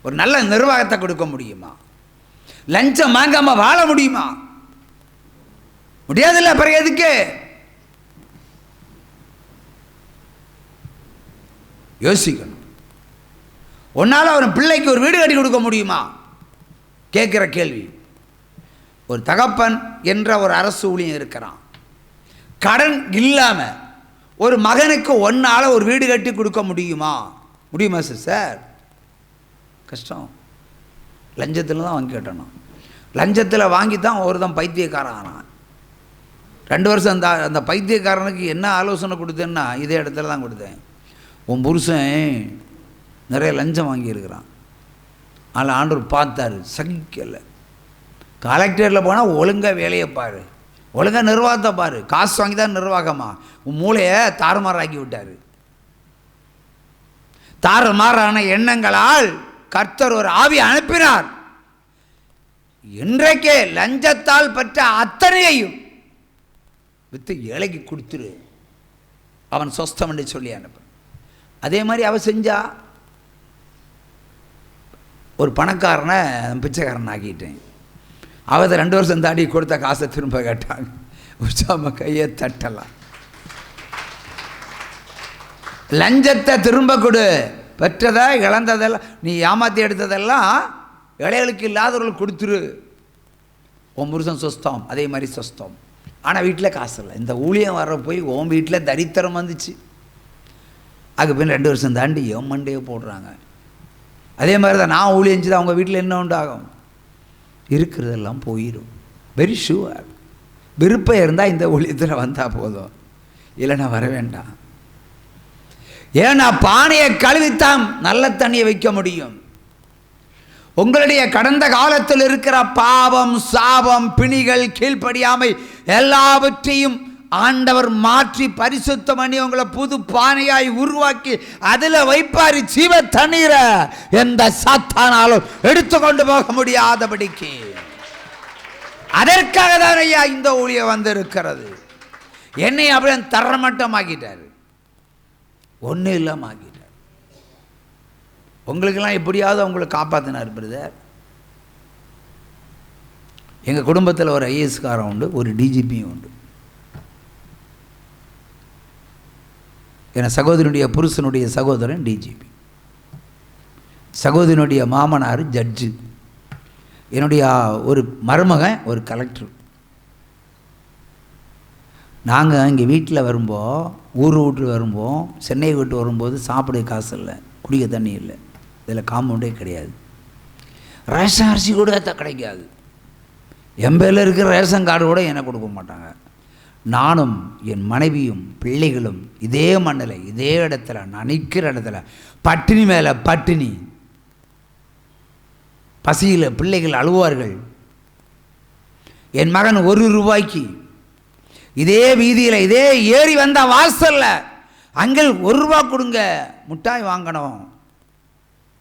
ஒரு நல்ல நிர்வாகத்தை கொடுக்க முடியுமா? லஞ்சம் வாங்காம வாழ முடியுமா? முடியாதுல்ல. பிறகு எதுக்கு? யோசிக்கணும். உன்னால் ஒரு பிள்ளைக்கு ஒரு வீடு கட்டி கொடுக்க முடியுமா? கேட்குற கேள்வி. ஒரு தகப்பன் என்ற ஒரு அரசு ஊழியர் இருக்கிறான். கடன் இல்லாமல் ஒரு மகனுக்கு ஒன்றால் ஒரு வீடு கட்டி கொடுக்க முடியுமா? முடியுமா சார்? கஷ்டம். லஞ்சத்தில் தான் வாங்கி கட்டணும். லஞ்சத்தில் வாங்கி தான் ஒருத்தன் பைத்தியக்காரன் ஆனான். 2 வருஷம் அந்த பைத்தியக்காரனுக்கு என்ன ஆலோசனை கொடுத்தேன்னா இதே இடத்துல தான் கொடுத்தேன். உன் புருஷன் நிறைய லஞ்சம் வாங்கியிருக்கிறான். அதில் ஆண்டவர் பார்த்தாரு, சகிக்கலை. கலெக்டரில் போனால் ஒழுங்காக வேலையை பாரு, ஒழுங்காக நிர்வாகத்தை பாரு. காசு வாங்கி தான் நிர்வாகமா? உன் மூளையை தாறுமாறாக்கி விட்டார். தாறுமாறான எண்ணங்களால் கர்த்தர் ஒரு ஆவி அனுப்பினார். இன்றைக்கே லஞ்சத்தால் பெற்ற அத்தனையையும் வித்து ஏழைக்கு கொடுத்துரு, அவன் சொஸ்தம் என்று சொல்லி அனுப்ப. அதே மாதிரி அவன் செஞ்சா ஒரு பணக்காரனை பிச்சைக்காரன் ஆக்கிட்டேன். அவதை 2 வருஷம் தாடி கொடுத்த காசை திரும்ப கேட்டாங்க. உச்சாம கையை தட்டலாம். லஞ்சத்தை திரும்ப கொடு. பெற்றதை இழந்ததெல்லாம் நீ ஏமாற்றி எடுத்ததெல்லாம் ஏழைகளுக்கு இல்லாதவர்களுக்கு கொடுத்துரு. உன் புருஷன் சொஸ்தம், அதே மாதிரி சொஸ்தம். ஆனால் வீட்டில் காசு இல்லை. இந்த ஊழியம் வர போய் உன் வீட்டில் தரித்திரம் வந்துச்சு. அதுக்கு பின் 2 வருஷம் தாண்டி என் மண்டையை போடுறாங்க. அதே மாதிரி தான் நான் ஊழியம் செஞ்சு அவங்க வீட்டில் என்ன உண்டாகும்? இருக்கிறதெல்லாம் போயிடும். Very sure. விருப்பம் இருந்தால் இந்த ஊழியத்தில் வந்தால் போதும், இல்லைன்னா வர வேண்டாம். ஏன்னா பானையை கழுவித்தான் நல்ல தண்ணியை வைக்க முடியும். உங்களுடைய கடந்த காலத்தில் இருக்கிற பாவம், சாபம், பிணிகள், கீழ்ப்படியாமை எல்லாவற்றையும் ஆண்டவர் மாற்றி பரிசுத்தம் பண்ணி உங்களை புது பானையாய் உருவாக்கி அதில் வைப்பார் ஜீவ தண்ணீரை. எந்த சாத்தானாலும் எடுத்துக்கொண்டு போக முடியாதபடிக்கு. அதற்காக தான் ஐயா இந்த ஊழியம் வந்திருக்கிறது. என்னை அப்படியே தரமட்டமாக்கிட்டார், ஒன்றும் இல்லாமல் ஆக்கிட்டார். உங்களுக்கெல்லாம் எப்படியாவது உங்களை காப்பாற்றினார் பிரதர். எங்கள் குடும்பத்தில் ஒரு ஐஏஎஸ்காரன் உண்டு, ஒரு டிஜிபியும் உண்டு. என் சகோதரனுடைய புருஷனுடைய சகோதரன் டிஜிபி, சகோதரனுடைய மாமனார் ஜட்ஜு, என்னுடைய ஒரு மருமகன் ஒரு கலெக்டர். நாங்கள் இங்கே வீட்டில் வரும்போது, ஊர் விட்டு வரும்போது, சென்னை விட்டு வரும்போது சாப்பிட காசு இல்லை, குடிக்க தண்ணி இல்லை, இதில் காம்பவுண்டே கிடையாது. ரேஷன் அரிசி கூட கிடைக்காது. என் பேரில் இருக்கிற ரேஷன் கார்டு கூட எனக்கு கொடுக்க மாட்டாங்க. நானும் என் மனைவியும் பிள்ளைகளும் இதே மண்ணில் இதே இடத்துல நான் நிற்கிற இடத்துல பட்டினி மேலே பட்டினி, பசியில் பிள்ளைகள் அழுவார்கள். என் மகன் 1 ரூபாய்க்கு இதே வீதியில் இதே ஏறி வந்த வாசல்ல அங்கே 1 ரூபா கொடுங்க முட்டாய் வாங்கணும்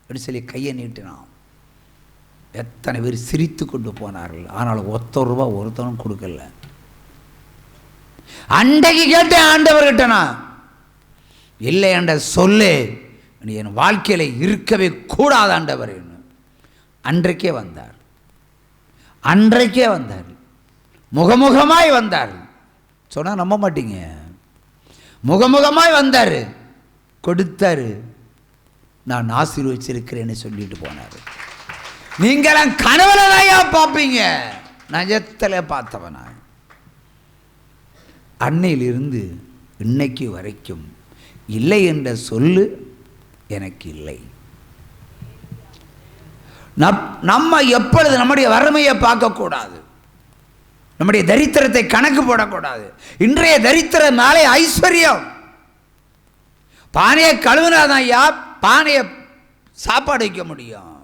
அப்படி சொல்லி கையை நீட்டினான். எத்தனை பேர் சிரித்து கொண்டு போனார்கள். ஆனால் 1 ரூபா ஒருத்தனும் கொடுக்கல. அன்றைக்கு கேட்டேன் ஆண்டவர்கிட்ட, நான் இல்லை என்ற சொல்லு என் வாழ்க்கையில் இருக்கவே கூடாது ஆண்டவர். அன்றைக்கே வந்தார், அன்றைக்கே வந்தார், முகமுகமாய் வந்தார். சொன்னால் நம்ப மாட்டீங்க, முகமுகமாய் வந்தார், கொடுத்தாரு. நான் ஆசீர்வச்சிருக்கிறேன்னு சொல்லிட்டு போனார். நீங்களாம் கனவுல தான் பார்ப்பீங்க, நஜத்தில் பார்த்தவனா. அன்னையிலிருந்து இன்னைக்கு வரைக்கும் இல்லை என்ற சொல்லு எனக்கு இல்லை. நம்ம எப்பொழுது நம்முடைய வறுமையை பார்க்கக்கூடாது, நம்முடைய தரித்திரத்தை கணக்கு போடக்கூடாது. இன்றைய தரித்திரம் நாளை ஐஸ்வர்யம். பானையை கழுவினாதான் ஐயா பானையை சாப்பாடு வைக்க முடியும்.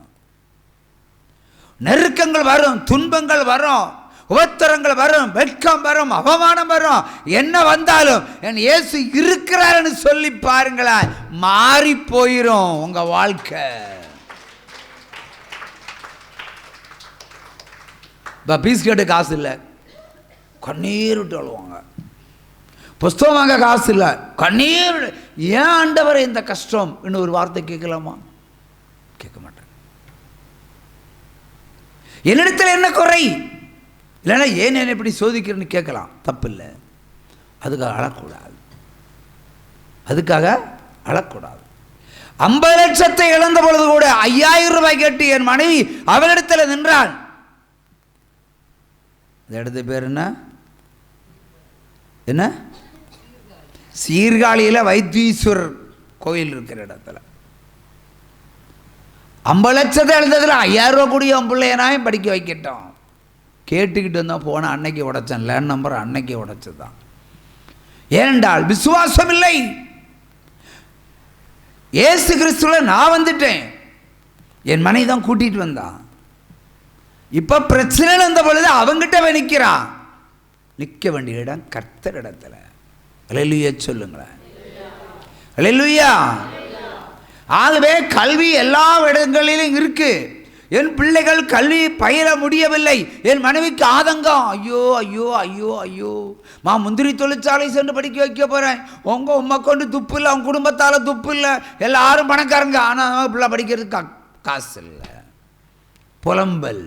நெருக்கங்கள் வரும், துன்பங்கள் வரும், உபத்திரங்கள் வரும், வெட்கம் வரும், அவமானம் வரும். என்ன வந்தாலும் என் இயேசு இருக்கிறார்னு சொல்லி பாருங்களேன், மாறி போயிரும் உங்க வாழ்க்கை. இப்போ பீஸ் கேட்டு காசு இல்லை, கண்ணீர் விட்டு அழுவாங்க. புஸ்தகம் வாங்க காசு இல்லை, கண்ணீர். ஏன் ஆண்டவரே இந்த கஷ்டம் இன்னும் ஒரு வார்த்தை கேட்கலாமா? கேட்க மாட்டேன். என்னிடத்தில் என்ன குறை? இல்லைன்னா ஏன் என்ன இப்படி சோதிக்கிறேன்னு கேட்கலாம், தப்பு இல்லை. அதுக்காக அழக்கூடாது, அதுக்காக அழக்கூடாது. 50 லட்சத்தை இழந்த பொழுது கூட 5000 ரூபாய் கேட்டு என் மனைவி அவளிடத்தில் நின்றாள். இந்த இடத்து பேர் என்ன? என்ன? சீர்காழியில் வைத்தீஸ்வரர் கோயில் இருக்கிற இடத்துல 50 லட்சத்தை எழுந்ததில் 5000 ரூபா கூடிய பிள்ளையனாயும் படிக்க வைக்கட்டும் கேட்டுக்கிட்டு இருந்தால் போன அன்னைக்கு உடைச்சேன். லேண்ட் நம்பர் அன்னைக்கு உடைச்சது தான். ஏனென்றால் விசுவாசம் இல்லை. இயேசு கிறிஸ்துல நான் வந்துட்டேன், என் மனைவி தான் கூட்டிட்டு வந்தான். இப்ப பிரச்சனை வந்த பொழுது அவங்கிட்ட நிற்கிறான். நிற்க வேண்டிய இடம் கர்த்தர் இடத்துல. அல்லேலூயா சொல்லுங்களேன். அல்லேலூயா. ஆகவே கல்வி எல்லா இடங்களிலும் இருக்கு. என் பிள்ளைகள் கல்வி பயிர முடியவில்லை. என் மனைவிக்கு ஆதங்கம். ஐயோ ஐயோ ஐயோ ஐயோ, முந்திரி தொழிற்சாலை சென்று படிக்க வைக்க போகிறேன். உங்கள் உம்மை கொண்டு துப்பு இல்லை, அவங்க குடும்பத்தால் துப்பு இல்லை, எல்லாரும் பணக்காரங்க, ஆனால் பிள்ளை படிக்கிறதுக்கு காசு இல்லை. புலம்பல்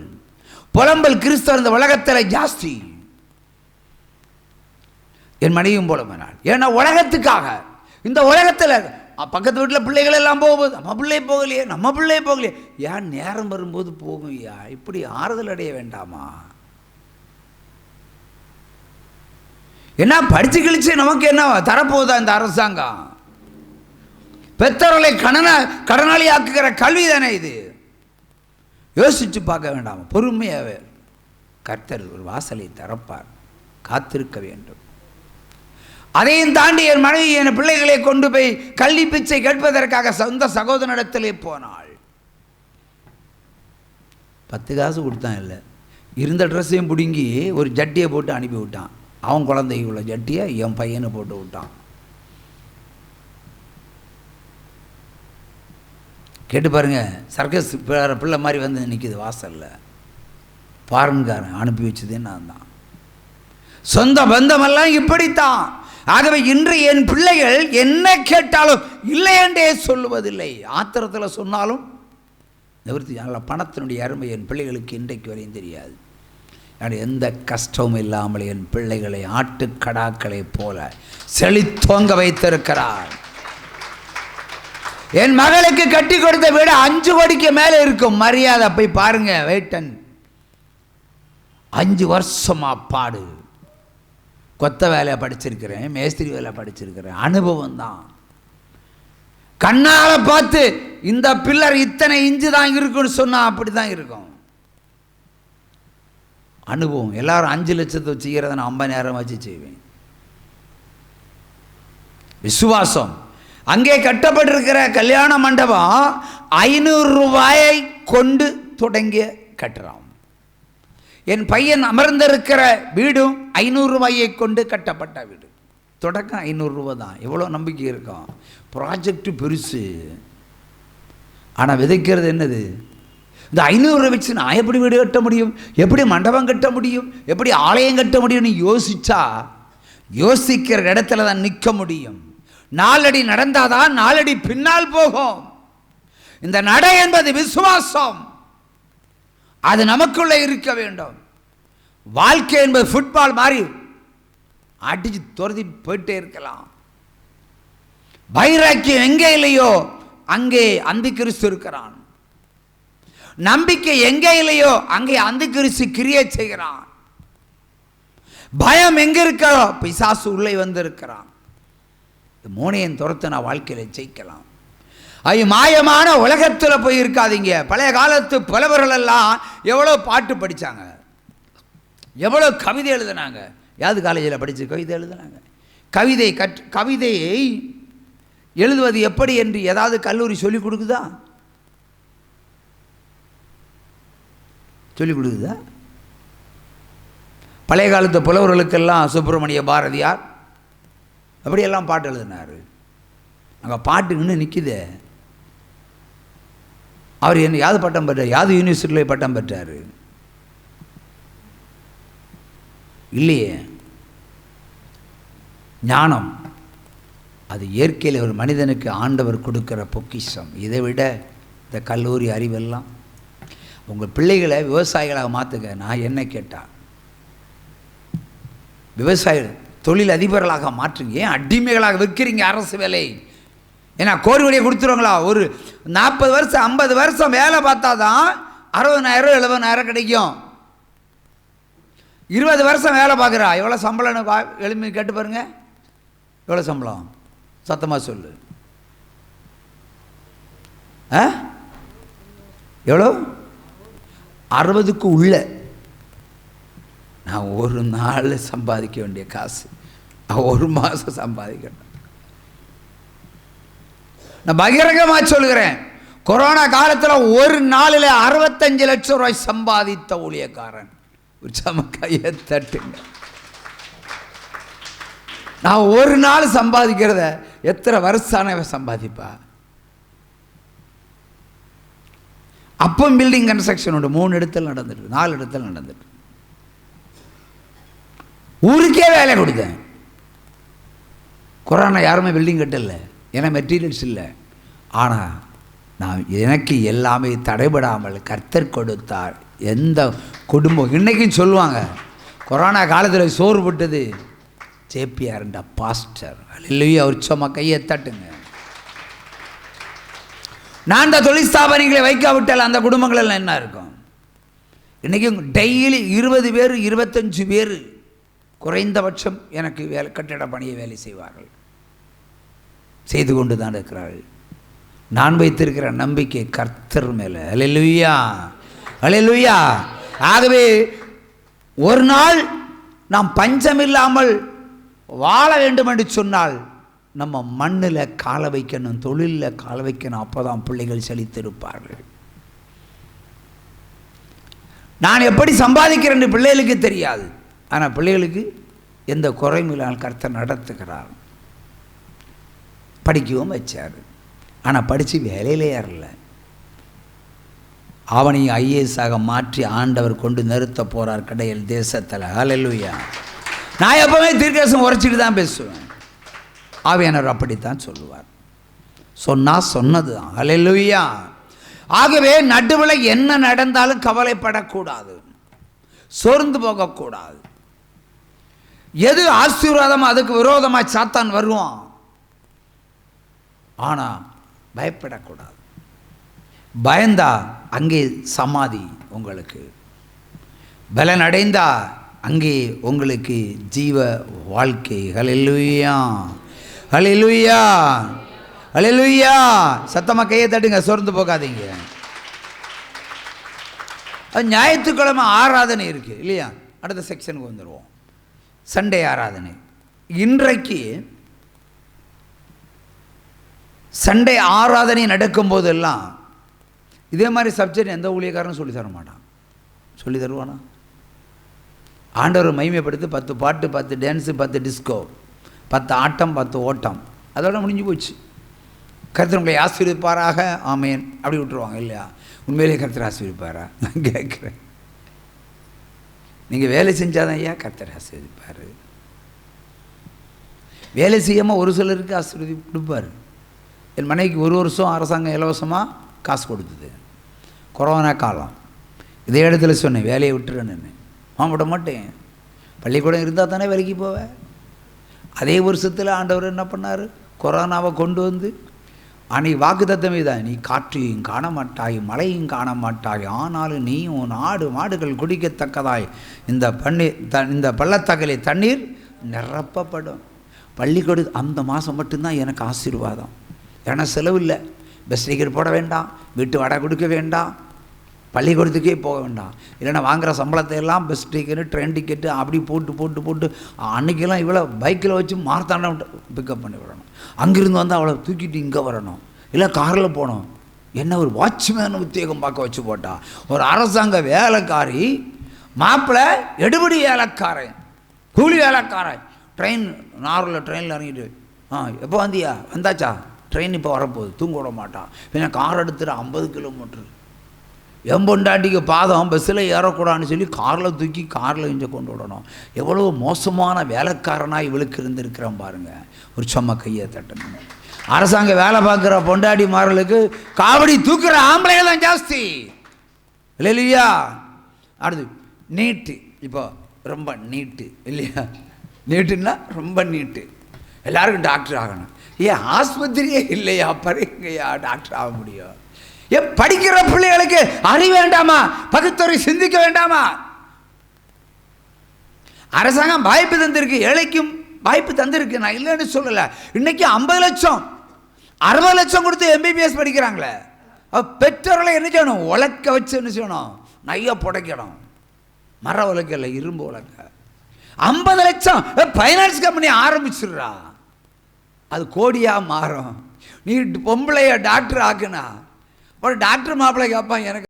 புலம்பல் கிறிஸ்தவ இந்த உலகத்தில் ஜாஸ்தி. என் மனைவியும் புலம்பினாள். ஏன்னா உலகத்துக்காக, இந்த உலகத்தில் பக்கத்து வீட்டில் பிள்ளைகள் எல்லாம் போகும்போது நம்ம பிள்ளை போகலையே, நம்ம பிள்ளை போகலையே, ஏன் நேரம் வரும்போது போகும்யா, இப்படி ஆறுதல் அடைய வேண்டாமா? என்ன படிச்சு கிழிச்சு நமக்கு என்ன தரப்போகுதா இந்த அரசாங்கம்? பெற்றோர்களை கடனாளி ஆக்குகிற கல்வி தானே இது. யோசிச்சு பார்க்க வேண்டாமா? பொறுமையாகவே கர்த்தர் ஒரு வாசலை திறப்பார், காத்திருக்க வேண்டும். அதையும் தாண்டி என் மனைவி என் பிள்ளைகளை கொண்டு போய் கல்வி பிச்சை கேட்பதற்காக சொந்த சகோதரனிடத்திலே போனாள். 10 காசு கொடுத்தான் இல்லை, இருந்த ட்ரெஸ்ஸையும் பிடுங்கி ஒரு ஜட்டியை போட்டு அனுப்பி விட்டான். அவன் குழந்தைக்கு உள்ள ஜட்டியை என் பையனை போட்டு விட்டான். கேட்டு பாருங்க, சர்க்கஸ் பிள்ளை மாதிரி வந்து நிற்கிது வாசலில். பாருங்காரன் அனுப்பி வச்சதே நான் தான். சொந்த பந்தமெல்லாம் இப்படித்தான். ஆகவே இன்று என் பிள்ளைகள் என்ன கேட்டாலும் இல்லை என்றே சொல்லுவதில்லை. ஆத்திரத்தில் சொன்னாலும் நிவர்த்தி. அதனால் பணத்தினுடைய அருமை என் பிள்ளைகளுக்கு இன்றைக்கு வரையும் தெரியாது. எந்த கஷ்டமும் இல்லாமல் என் பிள்ளைகளை ஆட்டுக்கடாக்களை போல செழித்தோங்க வைத்திருக்கிறார். என் மகளுக்கு கட்டி கொடுத்த வீடு 5 கோடிக்கு மேலே இருக்கும். மரியாதை போய் பாருங்க. வெயிட்டன் 5 வருஷமா பாடு. கொத்த வேலையை படிச்சிருக்கிறேன், மேஸ்திரி வேலை படிச்சிருக்கிறேன், அனுபவம் தான். கண்ணால் பார்த்து இந்த பில்லர் இத்தனை இன்ச்சு தான் இருக்குன்னு சொன்னா அப்படி தான் இருக்கும். அனுபவம். எல்லாரும் 5 லட்சத்தை செய்கிறத நான் 50,000 வச்சு செய்வேன். விசுவாசம். அங்கே கட்டப்பட்டிருக்கிற கல்யாண மண்டபம் 500 ரூபாயை கொண்டு தொடங்கிய கட்டுறான். என் பையன் அமர்ந்திருக்கிற வீடும் 500 ரூபாயை கொண்டு கட்டப்பட்ட வீடு. தொடக்கம் 500 ரூபா தான். எவ்வளோ நம்பிக்கை இருக்கும். ப்ராஜெக்ட் பெருசு, ஆனால் விதைக்கிறது என்னது? இந்த 500 ரூபா வச்சு நான் எப்படி வீடு கட்ட முடியும், எப்படி மண்டபம் கட்ட முடியும், எப்படி ஆலயம் கட்ட முடியும்னு யோசிச்சா யோசிக்கிற இடத்துல தான் நிற்க முடியும். 4 அடி நடந்தாதான் 4 அடி பின்னால் போகும். இந்த நடை என்பது விசுவாசம். அது நமக்குள்ளே இருக்க வேண்டும். வாழ்க்கை என்பது ஃபுட்பால் மாதிரி அடிச்சு துரத்தி போயிட்டே இருக்கலாம். வைராக்கியம் எங்கே இல்லையோ அங்கே அந்தி கிறிஸ்து இருக்கிறான். நம்பிக்கை எங்கே இல்லையோ அங்கே அந்தி கிறிஸ்து கிரியை செய்கிறான். பயம் எங்கே இருக்கோ பிசாசு உள்ளே வந்து இருக்கிறான். இந்த மூணையும் துரத்து நான் வாழ்க்கையில் ஜெயிக்கலாம். ஐயோ, மாயமான உலகத்தில் போய் இருக்காதீங்க. பழைய காலத்து புலவர்கள் எல்லாம் எவ்வளோ பாட்டு படித்தாங்க, எவ்வளோ கவிதை எழுதினாங்க. யாவது காலேஜில் படித்து கவிதை எழுதினாங்க. கவிதையை எழுதுவது எப்படி என்று ஏதாவது கல்லூரி சொல்லிக் கொடுக்குதா? சொல்லிக் கொடுக்குதா? பழைய காலத்து புலவர்களுக்கெல்லாம் சுப்பிரமணிய பாரதியார் அப்படியெல்லாம் பாட்டு எழுதினார். அங்கே பாட்டு இன்னும் நிற்குது. அவர் என்ன யாது பட்டம் பெற்றார்? யாது யூனிவர்சிட்டியில் பட்டம் பெற்றார் இல்லையே. ஞானம் அது இயற்கையில் ஒரு மனிதனுக்கு ஆண்டவர் கொடுக்கிற பொக்கிஷம். இதை விட இந்த கல்லூரி அறிவெல்லாம் உங்கள் பிள்ளைகளை விவசாயிகளாக மாற்றுங்க. நான் என்ன கேட்டா, விவசாயிகள் தொழில் அதிபர்களாக மாற்றுங்க. ஏன் அடிமைகளாக விற்கிறீங்க அரசு வேலை? ஏன்னா கோரிவடியை கொடுத்துருவாங்களா? ஒரு 40 வருஷம் 50 வருஷம் வேலை பார்த்தா தான் 60,000 70,000 கிடைக்கும். 20 வருஷம் வேலை பார்க்குறா, எவ்வளோ சம்பளம்? எளிமை கேட்டு பாருங்க, எவ்வளோ சம்பளம்? சத்தமாக சொல்லு. எவ்வளோ? 60க்கு உள்ள. நான் ஒரு நாள் சம்பாதிக்க வேண்டிய காசு ஒரு மாதம் சம்பாதிக்கணும். நான் பகிரங்கமாக சொல்லுகிறேன், கொரோனா காலத்தில் ஒரு நாளில் 65 லட்சம் ரூபாய் சம்பாதித்த ஊழியக்காரன். கையை தட்டுங்க. நான் ஒரு நாள் சம்பாதிக்கிறத எத்தனை வருஷம் சம்பாதிப்பா? அப்போ பில்டிங் கன்ஸ்ட்ரக்ஷன் உண்டு, 3 இடத்துல நடந்துட்டு 4 இடத்துல நடந்துட்டு ஊருக்கே வேலை கொடுத்தேன். கொரோனா யாருமே பில்டிங் கட்டல, ஏன்னா மெட்டீரியல்ஸ் இல்லை. ஆனால் நான் எனக்கு எல்லாமே தடைபடாமல் கர்த்தர் கொடுத்தார். எந்த குடும்பம் இன்றைக்கும் சொல்லுவாங்க, கொரோனா காலத்தில் சோறு போட்டது ஜேபிஆர்ன்ற பாஸ்டர். அல்லேலூயா. அவர் சும்மா கையை தட்டுங்க. நான் அந்த தொழில் ஸ்தாபனங்களை வைக்காவிட்டால் அந்த குடும்பங்கள் என்ன இருக்கும்? இன்றைக்கும் டெய்லி 20 பேர் 25 பேர் குறைந்தபட்சம் எனக்கு கட்டிட பணியை வேலை செய்வார்கள், செய்து கொண்டு தான் இருக்கிறார்கள். நான் வைத்திருக்கிற நம்பிக்கை கர்த்தர் மேலே. அல்லேலூயா, அல்லேலூயா. ஆகவே ஒரு நாள் நாம் பஞ்சமில்லாமல் வாழ வேண்டும் என்று சொன்னால் நம்ம மண்ணில் கால வைக்கணும், தொழிலில் கால வைக்கணும். அப்போ தான் பிள்ளைகள் செழித்திருப்பார்கள். நான் எப்படி சம்பாதிக்கிறேன்னு பிள்ளைகளுக்கு தெரியாது, ஆனால் பிள்ளைகளுக்கு எந்த குறையும் இல்லாமல் கர்த்தர் நடத்துகிறார். படிக்கவும் வச்சார், ஆனால் படித்து வேலையிலே ஏறல. அவனை ஐஏஎஸ்ஸாக மாற்றி ஆண்டவர் கொண்டு நிறுத்த போகிறார் கடையில் தேசத்தில். அல்லேலூயா. நான் எப்பவுமே தீர்க்கதரிசனம் உரைச்சிட்டு தான் பேசுவேன். ஆவியானவர் அப்படித்தான் சொல்லுவார். சொன்னது தான். அல்லேலூயா. ஆகவே நடுவில் என்ன நடந்தாலும் கவலைப்படக்கூடாது, சோர்ந்து போகக்கூடாது. எது ஆசீர்வாதம் அதுக்கு விரோதமாக சாத்தான் வருவான். ஆனால் பயப்படக்கூடாது. பயந்தா அங்கே சமாதி உங்களுக்கு, பலன் அடைந்தா அங்கே உங்களுக்கு ஜீவ வாழ்க்கை. ஹல்லேலூயா, ஹல்லேலூயா, ஹல்லேலூயா. சத்தமாக கையை தட்டுங்க, சோர்ந்து போகாதீங்க. ஞாயிற்றுக்கிழமை ஆராதனை இருக்கு இல்லையா? அடுத்த செக்ஷனுக்கு வந்துடுவோம். சண்டே ஆராதனை. இன்றைக்கு சண்டே ஆராதனை நடக்கும் போதெல்லாம் இதே மாதிரி சப்ஜெக்ட் எந்த ஊழியக்காரனும் சொல்லி தர மாட்டான். சொல்லி தருவானா? ஆண்டவர் மகிமைப்படுத்தி 10 பாட்டு, 10 டான்ஸு, 10 டிஸ்கோ, 10 ஆட்டம், 10 ஓட்டம், அதோட முடிஞ்சு போச்சு. கர்த்தர் உங்களை ஆசீர்வதிப்பாராக, ஆமேன், அப்படி விட்டுருவாங்க இல்லையா? உண்மையிலே கர்த்தர் ஆசீர்வதிப்பாரா? நான் கேட்குறேன். நீங்கள் வேலை செஞ்சாதான் ஐயா கர்த்தர் ஆசீர்வதிப்பார். வேலை செய்யாமல் ஒரு சிலருக்கு ஆசீர்வதி கொடுப்பார். என் மனைவிக்கு 1 வருஷம் அரசாங்கம் இலவசமாக காசு கொடுத்தது. கொரோனா காலம். இதே இடத்துல சொன்னேன், வேலையை விட்டுறேன்னு. விட மாட்டேன், பள்ளிக்கூடம் இருந்தால் தானே வேலைக்கு போவேன். அதே வருஷத்தில் ஆண்டவர் என்ன பண்ணார்? கொரோனாவை கொண்டு வந்து அன்னைக்கு வாக்கு தத்தமே தான், நீ காற்றையும் காண மாட்டாய், மழையும் காண மாட்டாய், ஆனாலும் நீ உன் ஆடு மாடுகள் குடிக்கத்தக்கதாய் இந்த பள்ளத்தாக்கிலே தண்ணீர் நிரப்பப்படும். பள்ளிக்கூடம் அந்த மாதம் மட்டும்தான் எனக்கு ஆசீர்வாதம். ஏன்னா செலவு இல்லை, பஸ் டிக்கெட் போட வேண்டாம், வீட்டு வாடகை கொடுக்க வேண்டாம், பள்ளிக்கூடத்துக்கே போக வேண்டாம். இல்லைன்னா வாங்குகிற சம்பளத்தை எல்லாம் பஸ் டிக்கெட்டு, ட்ரெயின் டிக்கெட்டு அப்படி போட்டு போட்டு போட்டு அன்றைக்கெல்லாம் இவ்வளோ பைக்கில் வச்சு மார்த்தாண்டம் பிக்கப் பண்ணி விடணும். அங்கேருந்து வந்து அவளை தூக்கிட்டு இங்கே வரணும், இல்லை காரில் போகணும். என்ன ஒரு வாட்ச்மேன் உத்தியோகம் பார்க்க வச்சு போட்டா. ஒரு அரசாங்க வேலைக்காரி மாப்பிள்ளை எடுபடி வேலைக்காரன், கூலி வேலைக்காரன். ட்ரெயின் நார்வில் ட்ரெயினில் இறங்கிட்டு, எப்போ வந்தியா? வந்தாச்சா? ட்ரெயின் இப்போ வரப்போகுது, தூங்க விட மாட்டான். பின்ன கார் எடுத்துகிட்டு 50 கிலோமீட்ரு. எம்பொண்டாட்டிக்கு பாதம் பஸ்ஸில் ஏறக்கூடாதுன்னு சொல்லி காரில் தூக்கி காரில் இங்கே கொண்டு விடணும். எவ்வளோ மோசமான வேலைக்காரனாக இவளுக்கு இருந்திருக்கிறோம் பாருங்கள். ஒரு சும்மா கையை தட்டணும். அரசாங்க வேலை பார்க்குற பொண்டாட்டிமார்களுக்கு காவடி தூக்குற ஆம்பளைகள் தான் ஜாஸ்தி. இல்லையா? அடுத்து நீட்டு. இப்போ ரொம்ப நீட்டு இல்லையா? நீட்டுன்னா ரொம்ப நீட்டு, எல்லாருக்கும் டாக்டர் ஆகணும். ஏன் ஆஸ்பத்திரியே இல்லையா? பரிங்கய்யா டாக்டர் ஆக முடியும்? ஏன் படிக்கிற பிள்ளைகளுக்கு அறிவு வேண்டாமா? பகுத்தறிவு சிந்திக்க வேண்டாமா? அரசாங்கம் வாய்ப்பு தந்திருக்கு, ஏழைக்கும் வாய்ப்பு தந்திருக்கு, நான் இல்லைன்னு சொல்லலை. இன்னைக்கு 50 லட்சம் 60 லட்சம் கொடுத்து MBBS படிக்கிறாங்களே. பெற்றோர்களை என்ன செய்யணும்? உலக்க வச்சு என்ன செய்யணும்? நைய புடைக்கணும். மர உலக்க இல்லை, இரும்பு உலக்க. 50 லட்சம் ஃபைனான்ஸ் கம்பெனி ஆரம்பிச்சிடுறா, அது கோடியாக மாறும். நீ பொம்பளைய டாக்டர் ஆக்குனா ஒரு டாக்டர் மாப்பிள்ளை கேட்பான், எனக்கு